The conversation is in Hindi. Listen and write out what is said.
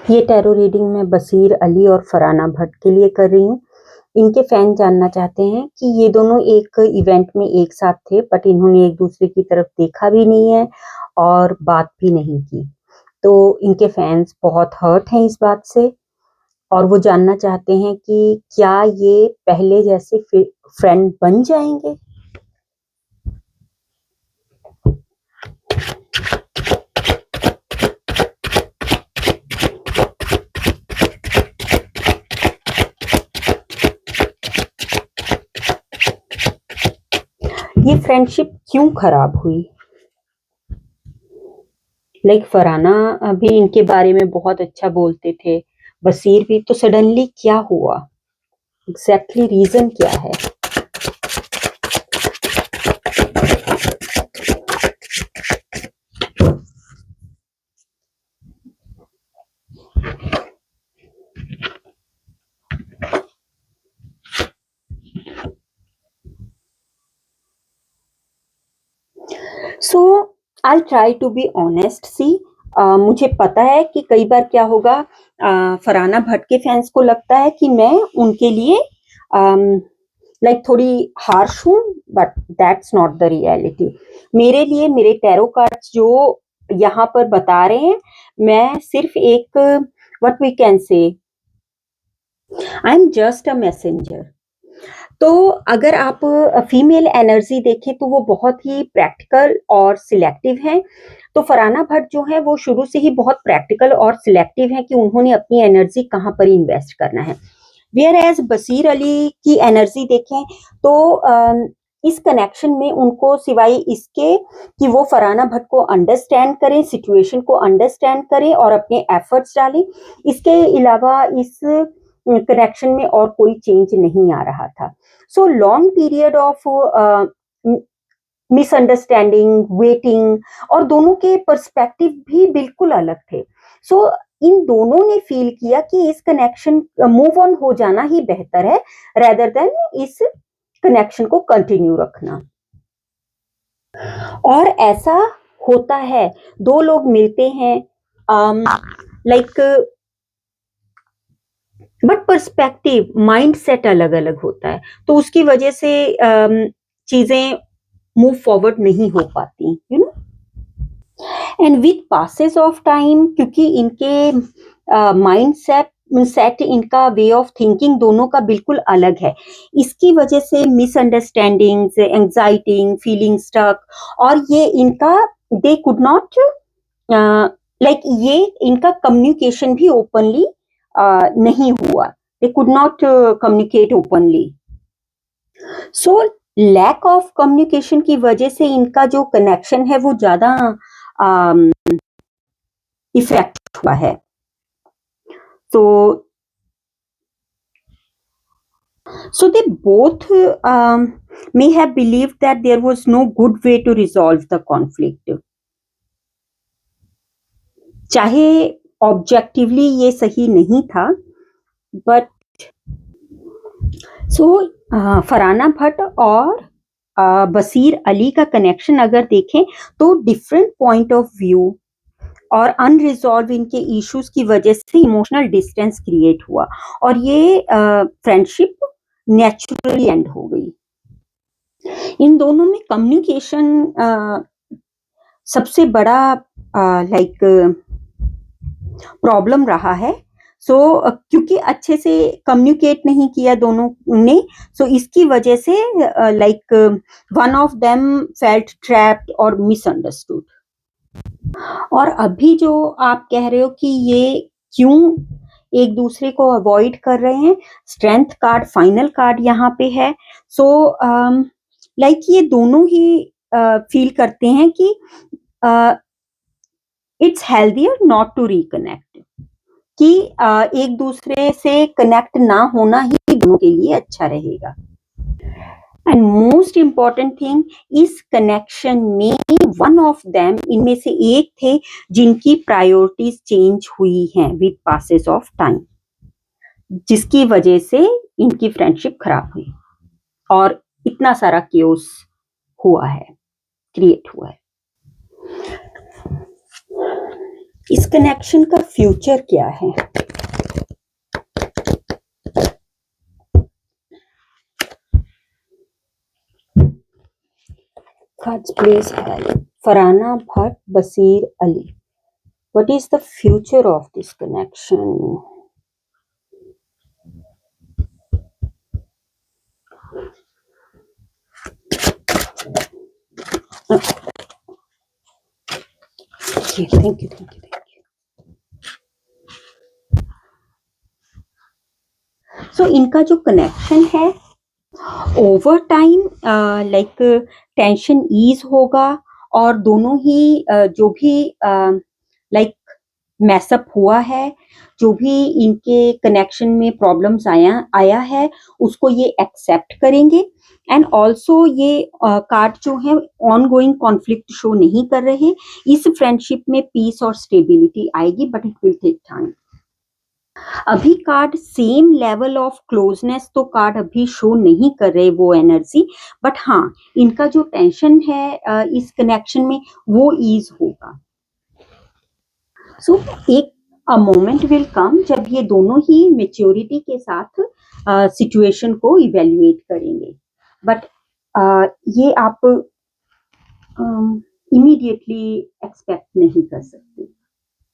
ये टैरो रीडिंग मैं बसीर अली और फरहाना भट्ट के लिए कर रही हूँ। इनके फैन जानना चाहते हैं कि ये दोनों एक इवेंट में एक साथ थे, बट इन्होंने एक दूसरे की तरफ देखा भी नहीं है और बात भी नहीं की। तो इनके फैंस बहुत हर्ट हैं इस बात से और वो जानना चाहते हैं कि क्या ये पहले जैसे फ्रेंड बन जाएंगे। ये फ्रेंडशिप क्यों खराब हुई? फरहाना भी इनके बारे में बहुत अच्छा बोलते थे, बसीर भी, तो सडनली क्या हुआ? एग्जैक्टली रीजन क्या है? So I try to be honest. See मुझे पता है कि कई बार क्या होगा, फरहाना भट्ट के फैंस को लगता है कि मैं उनके लिए थोड़ी हार्श हूँ, but that's not the reality. मेरे लिए मेरे टैरो कार्ड्स जो यहाँ पर बता रहे हैं, मैं सिर्फ एक what we can say, I am just a messenger. तो अगर आप फीमेल एनर्जी देखें तो वो बहुत ही प्रैक्टिकल और सिलेक्टिव हैं। तो फरहाना भट्ट जो है वो शुरू से ही बहुत प्रैक्टिकल और सिलेक्टिव हैं कि उन्होंने अपनी एनर्जी कहाँ पर इन्वेस्ट करना है। वेयर एज बसीर अली की एनर्जी देखें तो इस कनेक्शन में उनको सिवाय इसके कि वो फरहाना भट्ट को अंडरस्टैंड करें, सिचुएशन को अंडरस्टैंड करें और अपने एफर्ट्स डालें, इसके अलावा इस कनेक्शन में और कोई चेंज नहीं आ रहा था। So long period of misunderstanding, waiting, और दोनों के पर्सपेक्टिव भी बिल्कुल अलग थे। सो इन दोनों ने फील किया कि इस कनेक्शन मूव ऑन हो जाना ही बेहतर है रेदर देन इस कनेक्शन को कंटिन्यू रखना। और ऐसा होता है, दो लोग मिलते हैं, बट पर्सपेक्टिव, माइंड सेट अलग अलग होता है, तो उसकी वजह से चीजें मूव फॉरवर्ड नहीं हो पाती, you know. And with passes of time, क्योंकि इनके माइंड सेट, इनका वे ऑफ थिंकिंग दोनों का बिल्कुल अलग है, इसकी वजह से मिसअंडरस्टैंडिंग्स, एंजाइटी, फीलिंग स्टक, और ये इनका दे कुड नॉट ये इनका कम्युनिकेशन भी ओपनली नहीं हुआ, they could not communicate openly. So lack of communication की वजह से इनका जो कनेक्शन है वो ज्यादा इफेक्ट हुआ है। So they both may have believed that there was no good way to resolve the conflict. चाहे ऑब्जेक्टिवली ये सही नहीं था, बट फरहाना भट्ट और बसीर अली का कनेक्शन अगर देखें तो डिफरेंट पॉइंट ऑफ व्यू और अनरिजॉल्व इनके इश्यूज की वजह से इमोशनल डिस्टेंस क्रिएट हुआ और ये फ्रेंडशिप नेचुरली एंड हो गई। इन दोनों में कम्युनिकेशन सबसे बड़ा प्रॉब्लम रहा है। क्योंकि अच्छे से कम्युनिकेट नहीं किया दोनों ने, इसकी वजह से one of them felt trapped और मिसअंडरस्टूड। और अभी जो आप कह रहे हो कि ये क्यों एक दूसरे को अवॉइड कर रहे हैं, स्ट्रेंथ कार्ड, फाइनल कार्ड यहाँ पे है। ये दोनों ही फील करते हैं कि it's healthier not to reconnect, कि एक दूसरे से कनेक्ट ना होना ही दोनों के लिए अच्छा रहेगा। एंड मोस्ट इंपॉर्टेंट थिंग, इस कनेक्शन में वन ऑफ देम, इनमें से एक थे जिनकी प्रायोरिटीज चेंज हुई हैं विद पासेस ऑफ टाइम, जिसकी वजह से इनकी फ्रेंडशिप खराब हुई और इतना सारा क्योस हुआ है, क्रिएट हुआ है। इस कनेक्शन का फ्यूचर क्या है? God's place है फरहाना भट्ट, बसीर Ali. What is the future of this connection? Okay, thank you. So इनका जो कनेक्शन है over time like tension ease होगा और दोनों ही जो भी लाइक मैसअप हुआ है, जो भी इनके कनेक्शन में प्रॉब्लम्स आया है उसको ये एक्सेप्ट करेंगे एंड ऑल्सो ये कार्ड जो है ऑन गोइंग कॉन्फ्लिक्ट शो नहीं कर रहे. इस फ्रेंडशिप में पीस और स्टेबिलिटी आएगी but it will take time. अभी card same level of closeness तो कार्ड अभी शो नहीं कर रहे वो एनर्जी, बट हाँ इनका जो टेंशन है इस कनेक्शन में वो ईज होगा. सो एक अ मोमेंट विल कम जब ये दोनों ही मेच्योरिटी के साथ सिचुएशन को इवेल्युएट करेंगे, बट ये आप इमीडिएटली एक्सपेक्ट नहीं कर सकते.